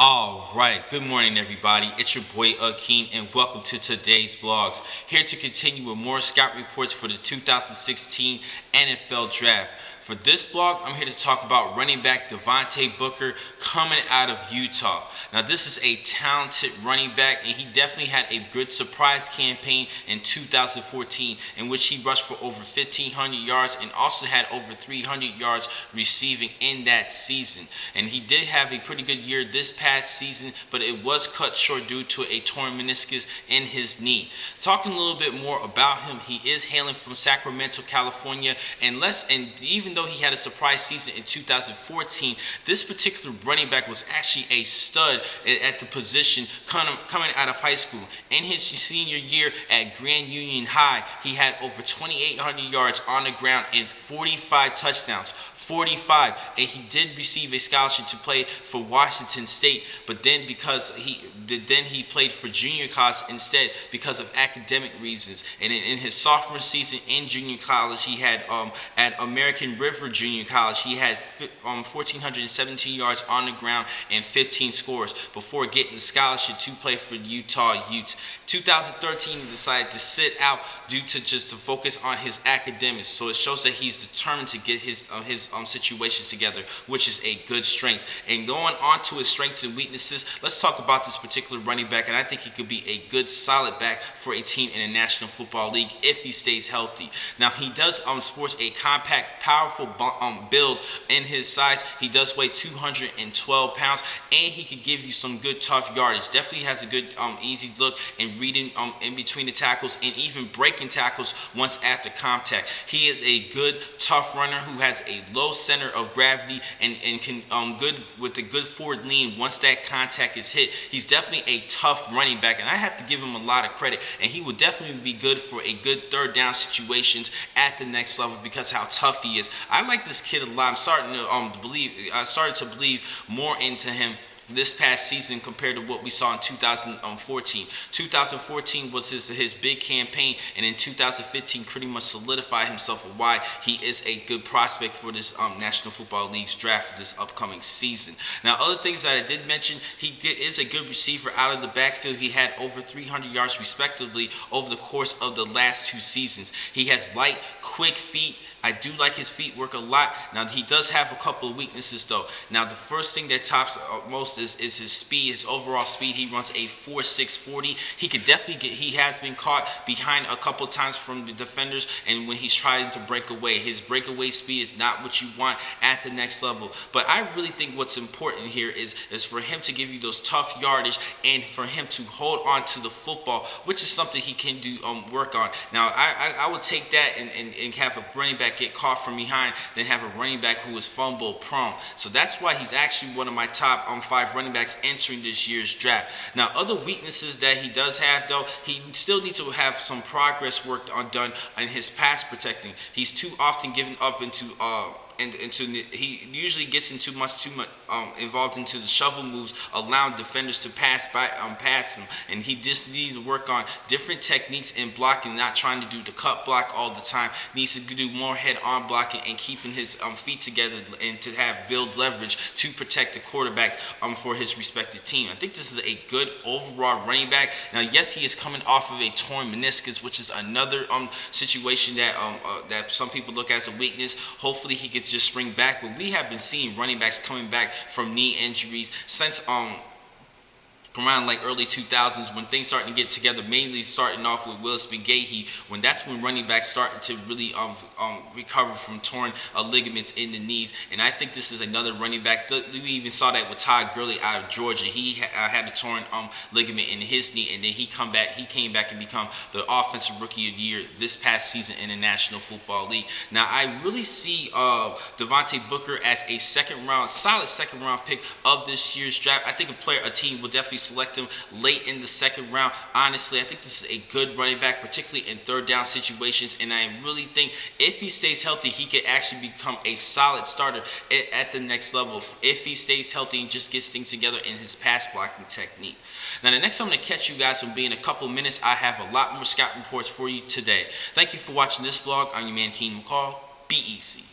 All right, good morning, everybody. It's your boy Akeem, and welcome to today's vlogs. Here to continue with more scout reports for the 2016 NFL Draft. For this vlog, I'm here to talk about running back Devontae Booker coming out of Utah. Now, this is a talented running back, and he definitely had a good surprise campaign in 2014, in which he rushed for over 1,500 yards and also had over 300 yards receiving in that season. And he did have a pretty good year this past season, but it was cut short due to a torn meniscus in his knee. Talking a little bit more about him, he is hailing from Sacramento, California, and even though he had a surprise season in 2014, this particular running back was actually a stud at the position coming out of high school. In his senior year at Grand Union High, he had over 2,800 yards on the ground and 45 touchdowns. 45, and he did receive a scholarship to play for Washington State, but then he played for junior college instead because of academic reasons. And in his sophomore season in junior college, he had at American River Junior College, he had 1,417 yards on the ground and 15 scores before getting the scholarship to play for Utah Utes. 2013, he decided to sit out due to just to focus on his academics. So it shows that he's determined to get his situations together, which is a good strength. And going on to his strengths and weaknesses, let's talk about this particular running back. And I think he could be a good, solid back for a team in the National Football League if he stays healthy. Now, he does sports a compact, powerful build in his size. He does weigh 212 pounds, and he could give you some good, tough yardage. Definitely has a good, easy look and reading in between the tackles and even breaking tackles once after contact. He is a good, tough runner who has a low center of gravity and can good with a good forward lean once that contact is hit. He's definitely a tough running back, and I have to give him a lot of credit. And he would definitely be good for a good third down situations at the next level because how tough he is. I like this kid a lot. I'm starting to believe more into him this past season compared to what we saw in 2014. 2014 was his big campaign, and in 2015 pretty much solidified himself of why he is a good prospect for this National Football League's draft for this upcoming season. Now, other things that I did mention, he is a good receiver out of the backfield. He had over 300 yards respectively over the course of the last two seasons. He has light, quick feet. I do like his feet work a lot. Now, he does have a couple of weaknesses though. Now, the first thing that tops most is his speed, his overall speed. He runs a 4.640. He could definitely he has been caught behind a couple times from the defenders, and when he's trying to break away, his breakaway speed is not what you want at the next level. But I really think what's important here is for him to give you those tough yardage and for him to hold on to the football, which is something he can do work on. Now, I would take that and have a running back get caught from behind than have a running back who is fumble prone. So that's why he's actually one of my top 5 running backs entering this year's draft. Now, other weaknesses that he does have though, he still needs to have some progress work done on his pass protecting. He's too often given up into he usually gets too much involved into the shovel moves, allowing defenders to pass him, and he just needs to work on different techniques in blocking, not trying to do the cut block all the time. He needs to do more head-on blocking and keeping his feet together and to build leverage to protect the quarterback for his respective team. I think this is a good overall running back. Now, yes, he is coming off of a torn meniscus, which is another situation that some people look at as a weakness. Hopefully, he gets just spring back, but we have been seeing running backs coming back from knee injuries since around like early 2000s when things starting to get together, mainly starting off with Willis McGahee, that's when running backs started to really recover from torn ligaments in the knees. And I think this is another running back. We even saw that with Todd Gurley out of Georgia. He had a torn ligament in his knee, and then he came back and become the offensive rookie of the year this past season in the National Football League. Now, I really see Devontae Booker as a solid second round pick of this year's draft. I think a team will definitely select him late in the second round. Honestly, I think this is a good running back, particularly in third down situations, and I really think if he stays healthy, he could actually become a solid starter at the next level if he stays healthy and just gets things together in his pass blocking technique. Now, the next time I'm going to catch you guys will be in a couple minutes. I have a lot more scout reports for you today. Thank you for watching this vlog. I'm your man, Keenan McCall. Be easy.